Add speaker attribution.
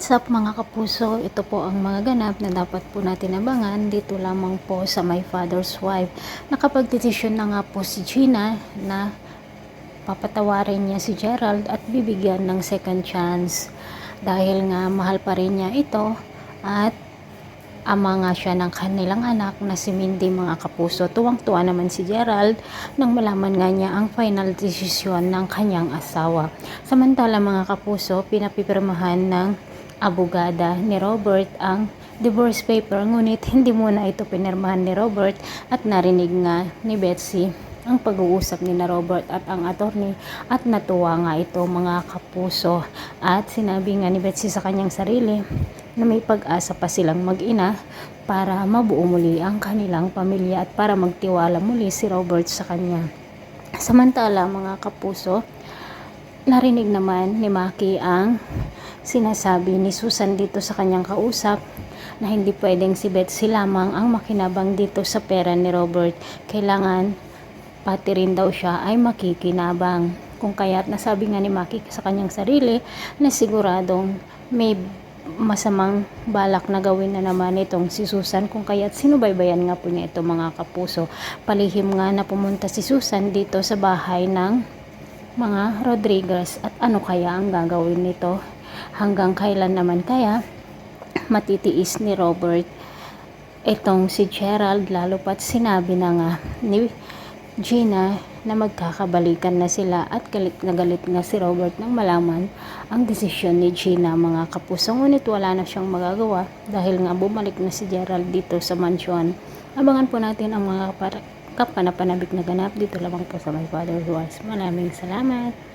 Speaker 1: Sup mga kapuso, ito po ang mga ganap na dapat po natin abangan dito lamang po sa My Father's Wife. Nakapagdesisyon na nga po si Gina na papatawarin niya si Gerald at bibigyan ng second chance. Dahil nga mahal pa rin niya ito at ama nga siya ng kanilang anak na si Mindy mga kapuso. Tuwang-tuwa naman si Gerald nang malaman nga niya ang final desisyon ng kanyang asawa. Samantala mga kapuso, pinapipirmahan ng abogada ni Robert ang divorce paper, ngunit hindi muna ito pinirmahan ni Robert at narinig nga ni Betsy ang pag-uusap ni na Robert at ang attorney at natuwa nga ito mga kapuso at sinabi nga ni Betsy sa kanyang sarili na may pag-asa pa silang mag-ina para mabuo muli ang kanilang pamilya at para magtiwala muli si Robert sa kanya. Samantala mga kapuso, narinig naman ni Maki ang sinasabi ni Susan dito sa kanyang kausap na hindi pwedeng si Betsy lamang ang makinabang dito sa pera ni Robert. Kailangan pati rin daw siya ay makikinabang. Kung kaya't nasabi nga ni Maki sa kanyang sarili na siguradong may masamang balak na gawin na naman itong si Susan, kung kaya't sinubaybayan nga po niya ito mga kapuso. Palihim nga na pumunta si Susan dito sa bahay ng mga Rodriguez at ano kaya ang gagawin nito? Hanggang kailan naman kaya matitiis ni Robert itong si Gerald, lalo pat sinabi na nga ni Gina na magkakabalikan na sila at galit nga si Robert nang malaman ang desisyon ni Gina mga kapuso. Ngunit wala na siyang magagawa dahil nga bumalik na si Gerald dito sa mansyon. Abangan po natin ang mga kapanapanabik na ganap dito lamang po sa My Father's Wife. Maraming salamat.